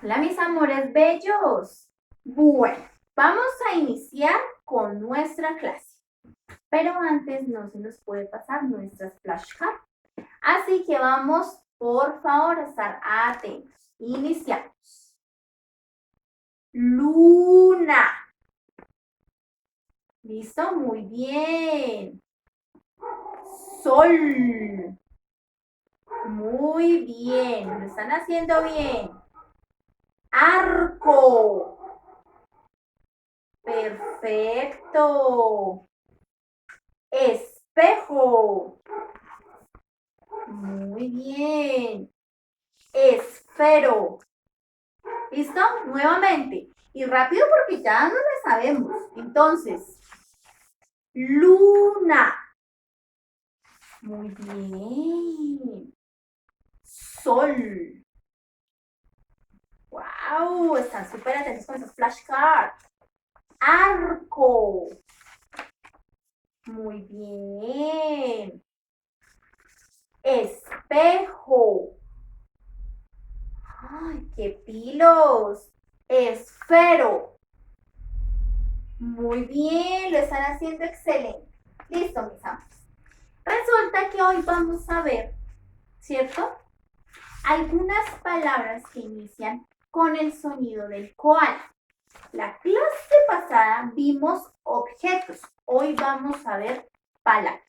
Hola, mis amores bellos. Bueno, vamos a iniciar con nuestra clase. Pero antes no se nos puede pasar nuestras flashcards. Así que vamos, por favor, a estar atentos. Iniciamos. Luna. ¿Listo? Muy bien. Sol. Muy bien. Lo están haciendo bien. Arco. Perfecto. Espejo. Muy bien. Esfero. ¿Listo? Nuevamente. Y rápido porque ya no lo sabemos. Entonces, luna. Muy bien. Sol. ¡Wow! Están súper atentos con esos flashcards. Arco. Muy bien. Espejo. ¡Ay, qué pilos! Esfero. Muy bien, lo están haciendo excelente. Listo, mis amores. Resulta que hoy vamos a ver, ¿cierto? Algunas palabras que inician con el sonido del koala. La clase pasada vimos objetos. Hoy vamos a ver palabras.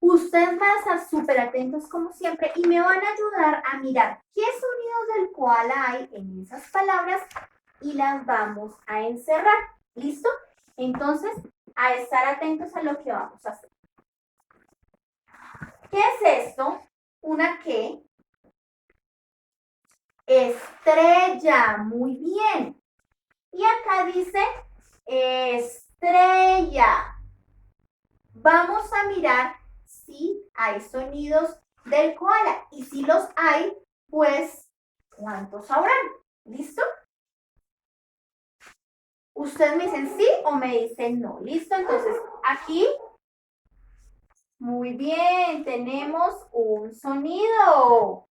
Ustedes van a estar súper atentos como siempre y me van a ayudar a mirar qué sonidos del koala hay en esas palabras y las vamos a encerrar. ¿Listo? Entonces, a estar atentos a lo que vamos a hacer. ¿Qué es esto? ¿Una qué? Estrella. Muy bien. Y acá dice estrella. Vamos a mirar si hay sonidos del koala. Y si los hay, pues, ¿cuántos habrán? ¿Listo? Ustedes me dicen sí o me dicen no. ¿Listo? Entonces, aquí, muy bien, tenemos un sonido.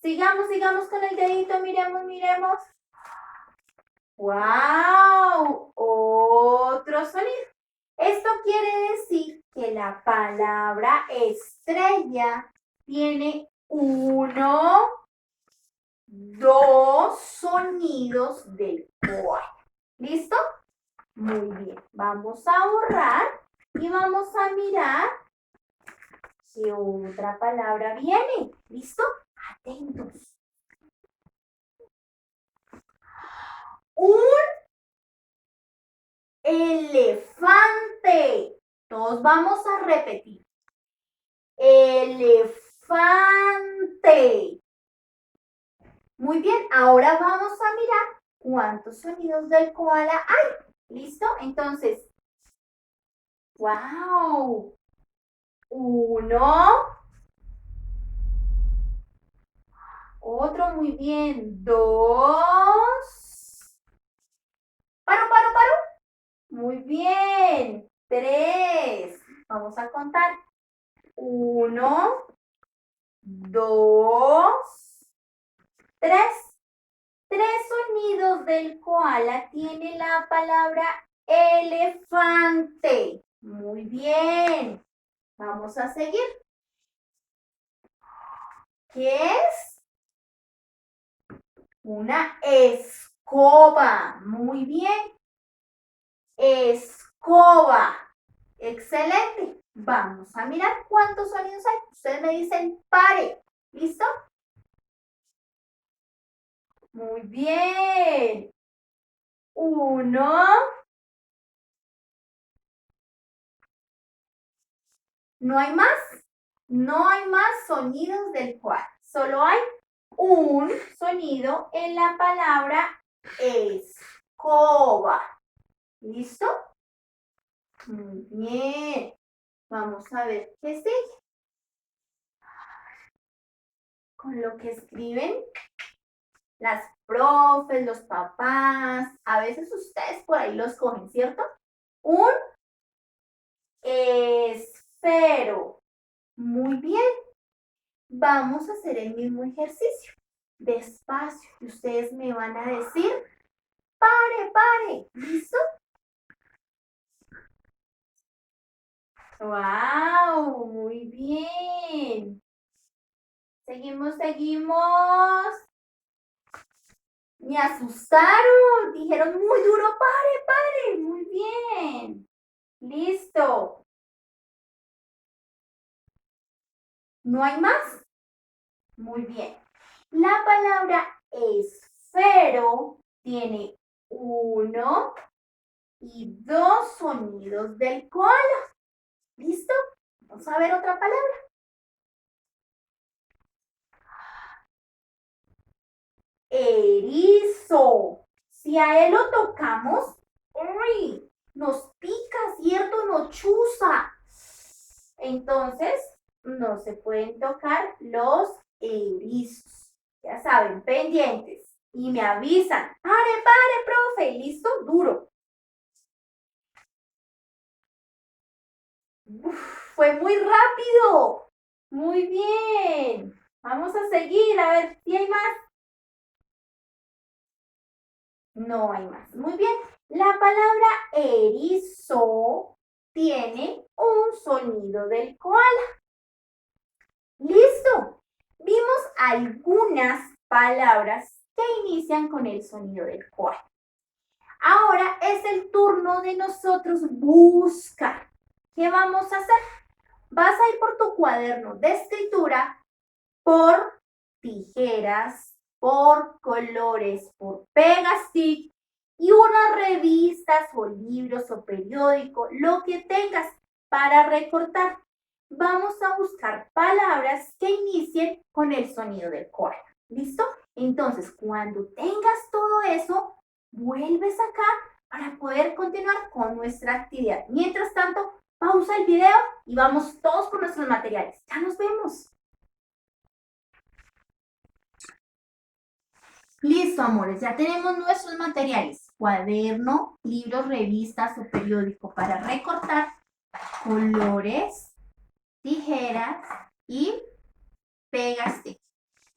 Sigamos, sigamos con el dedito, miremos, miremos. ¡Wow! Otro sonido. Esto quiere decir que la palabra estrella tiene uno, dos sonidos del koala. ¿Listo? Muy bien. Vamos a borrar y vamos a mirar qué otra palabra viene. ¿Listo? Atentos. Un elefante. Todos vamos a repetir. Elefante. Muy bien, ahora vamos a mirar cuántos sonidos del koala hay. ¿Listo? Entonces, wow. Uno. Otro, muy bien. Dos. Paro, paro, paro. Muy bien. Tres. Vamos a contar. Uno, dos, tres. Tres sonidos del koala tiene la palabra elefante. Muy bien. Vamos a seguir. ¿Qué es? Una escoba. Muy bien. Escoba. Excelente. Vamos a mirar cuántos sonidos hay. Ustedes me dicen pare. ¿Listo? Muy bien. Uno. ¿No hay más? No hay más sonidos del koala. Solo hay un sonido en la palabra escoba. ¿Listo? Muy bien. Vamos a ver qué sigue. Con lo que escriben las profes, los papás, a veces ustedes por ahí los cogen, ¿cierto? Un esfero. Muy bien. Vamos a hacer el mismo ejercicio. despacio. Y ustedes me van a decir, pare, pare. ¿Listo? ¡Wow! Muy bien. Seguimos, seguimos. Me asustaron. Dijeron muy duro, pare, pare. Muy bien. Listo. ¿No hay más? Muy bien. La palabra esfero tiene 1 y 2 sonidos del koala. ¿Listo? Vamos a ver otra palabra. Erizo. Si a él lo tocamos, ¡uy! Nos pica, ¿cierto? Nos chuza. Entonces, no se pueden tocar los erizos. Ya saben, pendientes. Y me avisan. Pare, pare, profe. ¿Listo? Duro. Uf, fue muy rápido. Muy bien. Vamos a seguir. A ver si hay más. No hay más. Muy bien. La palabra erizo tiene un sonido del koala. ¡Listo! Vimos algunas palabras que inician con el sonido del koala. Ahora es el turno de nosotros buscar. ¿Qué vamos a hacer? Vas a ir por tu cuaderno de escritura, por tijeras, por colores, por Pegastick y unas revistas o libros o periódico, lo que tengas para recortar. Vamos a buscar palabras que inicien con el sonido del koala. ¿Listo? Entonces, cuando tengas todo eso, vuelves acá para poder continuar con nuestra actividad. Mientras tanto, pausa el video y vamos todos con nuestros materiales. Ya nos vemos. Listo, amores, ya tenemos nuestros materiales. Cuaderno, libros, revistas o periódico para recortar, colores, tijeras y Pegastick.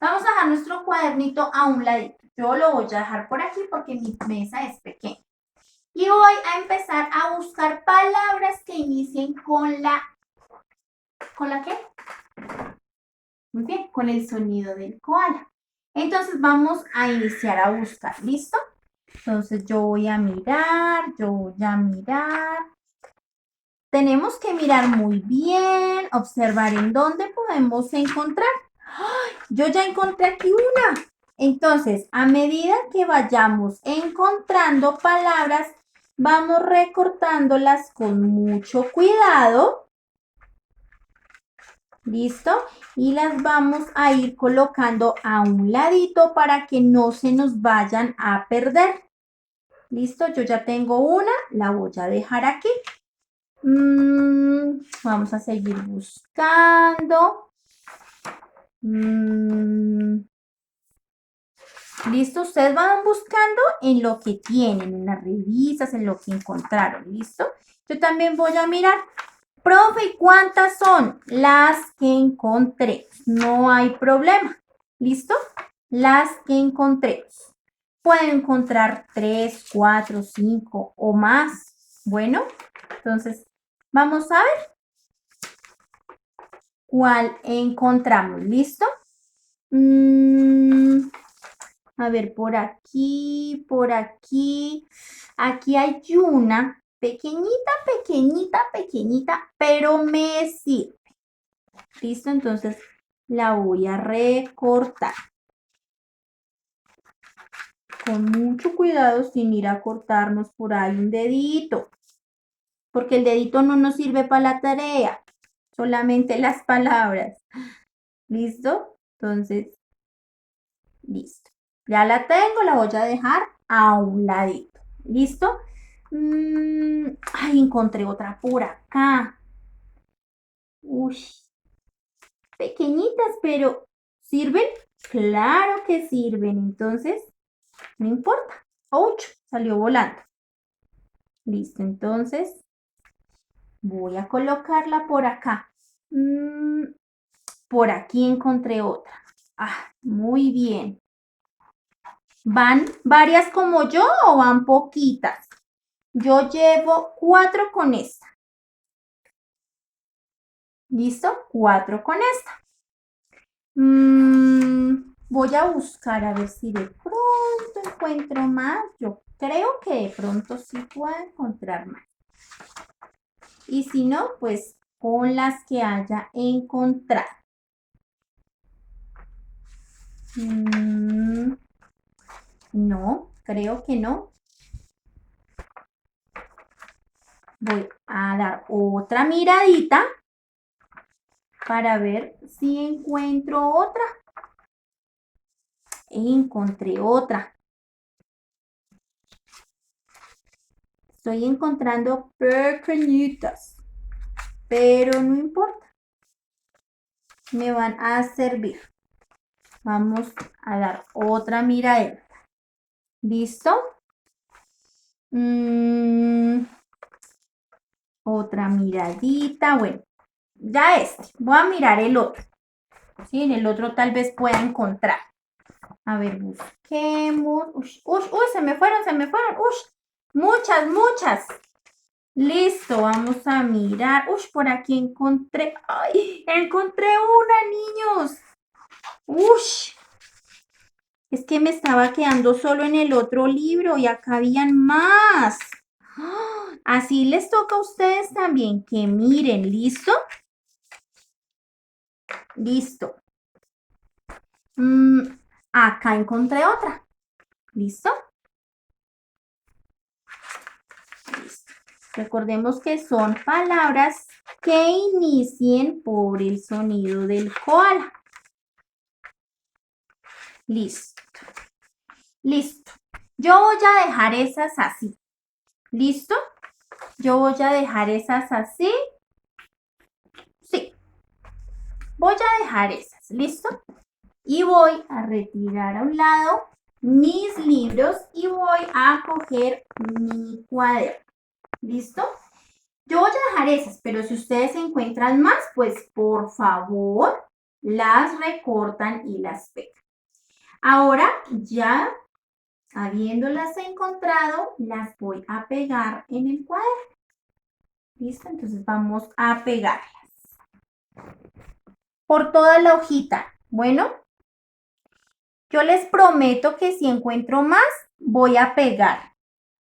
Vamos a dejar nuestro cuadernito a un ladito. Yo lo voy a dejar por aquí porque mi mesa es pequeña. Y voy a empezar a buscar palabras que inicien con la... ¿Con la qué? Muy bien, con el sonido del koala. Entonces vamos a iniciar a buscar, ¿listo? Entonces yo voy a mirar, Tenemos que mirar muy bien, observar en dónde podemos encontrar. ¡Ay! Yo ya encontré aquí una. Entonces, a medida que vayamos encontrando palabras, vamos recortándolas con mucho cuidado. ¿Listo? Y las vamos a ir colocando a un ladito para que no se nos vayan a perder. ¿Listo? Yo ya tengo una, la voy a dejar aquí. Vamos a seguir buscando. ¿Listo? Ustedes van buscando en lo que tienen, en las revistas, en lo que encontraron. ¿Listo? Yo también voy a mirar. Profe, ¿cuántas son? Las que encontré. No hay problema. ¿Listo? Las que encontré. Pueden encontrar 3, 4, 5 o más. Bueno, entonces vamos a ver cuál encontramos. ¿Listo? A ver, por aquí, por aquí. Aquí hay una pequeñita, pequeñita, pequeñita, pero me sirve. ¿Listo? Entonces la voy a recortar. Con mucho cuidado sin ir a cortarnos por ahí un dedito. Porque el dedito no nos sirve para la tarea. Solamente las palabras. ¿Listo? Entonces, listo. Ya la tengo, la voy a dejar a un ladito. ¿Listo? Ay, encontré otra por acá. Uy, pequeñitas, pero ¿sirven? Claro que sirven. Entonces, no importa. ¡Auch! Salió volando. Listo, entonces voy a colocarla por acá. Por aquí encontré otra. Ah, muy bien. ¿Van varias como yo o van poquitas? Yo llevo 4 con esta. ¿Listo? 4 con esta. Voy a buscar a ver si de pronto encuentro más. Yo creo que de pronto sí puedo encontrar más. Y si no, pues con las que haya encontrado. No, creo que no. Voy a dar otra miradita para ver si encuentro otra. Encontré otra. Estoy encontrando pequeñitas, pero no importa. Me van a servir. Vamos a dar otra miradita. ¿Listo? Otra miradita. Bueno, ya voy a mirar el otro. ¿Sí? En el otro tal vez pueda encontrar. A ver, busquemos. Uy, se me fueron. Muchas. Listo, vamos a mirar. Uy, por aquí encontré. ¡Ay! Encontré una, niños. Uy. Es que me estaba quedando solo en el otro libro y acá habían más. Así les toca a ustedes también que miren. ¿Listo? Listo. Acá encontré otra. ¿Listo? Listo. Recordemos que son palabras que inicien por el sonido del koala. Listo. Listo. Yo voy a dejar esas así. ¿Listo? Yo voy a dejar esas así. Sí. Voy a dejar esas. ¿Listo? Y voy a retirar a un lado mis libros y voy a coger mi cuaderno. ¿Listo? Yo voy a dejar esas, pero si ustedes encuentran más, pues por favor las recortan y las pegan. Ahora ya habiéndolas encontrado, las voy a pegar en el cuaderno. ¿Listo? Entonces vamos a pegarlas por toda la hojita. Bueno, yo les prometo que si encuentro más, voy a pegar.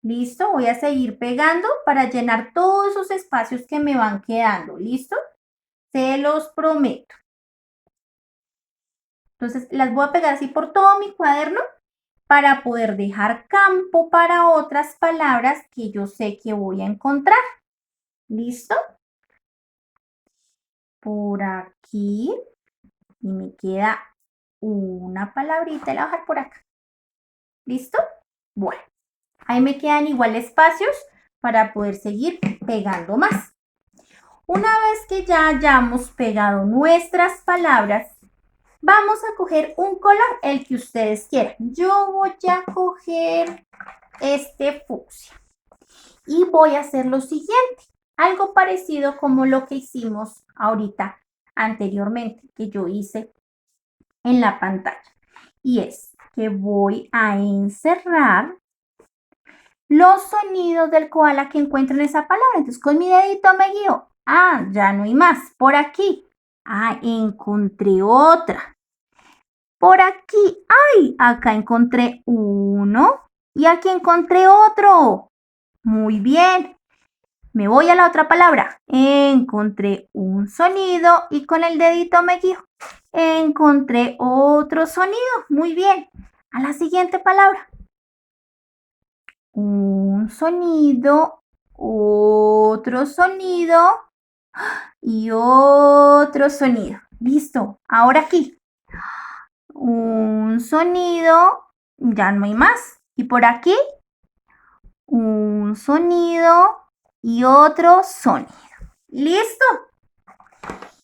¿Listo? Voy a seguir pegando para llenar todos esos espacios que me van quedando. ¿Listo? Se los prometo. Entonces, las voy a pegar así por todo mi cuaderno para poder dejar campo para otras palabras que yo sé que voy a encontrar. ¿Listo? Por aquí. Y me queda una palabrita. La voy a dejar por acá. ¿Listo? Bueno, ahí me quedan igual espacios para poder seguir pegando más. Una vez que ya hayamos pegado nuestras palabras, vamos a coger un color, el que ustedes quieran. Yo voy a coger este fucsia. Y voy a hacer lo siguiente. Algo parecido como lo que hicimos ahorita anteriormente, que yo hice en la pantalla. Y es que voy a encerrar los sonidos del koala que encuentro en esa palabra. Entonces con mi dedito me guío. Ah, ya no hay más. Por aquí. Ah, encontré otra. Por aquí. Ay, acá encontré uno. Y aquí encontré otro. Muy bien. Me voy a la otra palabra. Encontré un sonido y con el dedito me guío. Encontré otro sonido. Muy bien. A la siguiente palabra. Un sonido, otro sonido y otro sonido. Listo. Ahora aquí. Un sonido, ya no hay más. Y por aquí, un sonido y otro sonido. ¿Listo?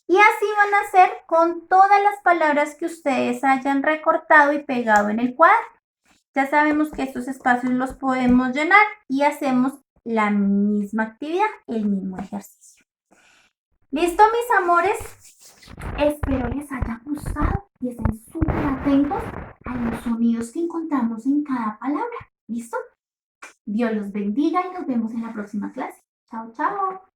Y así van a hacer con todas las palabras que ustedes hayan recortado y pegado en el cuaderno. Ya sabemos que estos espacios los podemos llenar y hacemos la misma actividad, el mismo ejercicio. ¿Listo, mis amores? Espero les haya gustado y estén súper atentos a los sonidos que encontramos en cada palabra. ¿Listo? Dios los bendiga y nos vemos en la próxima clase. Chao, chao.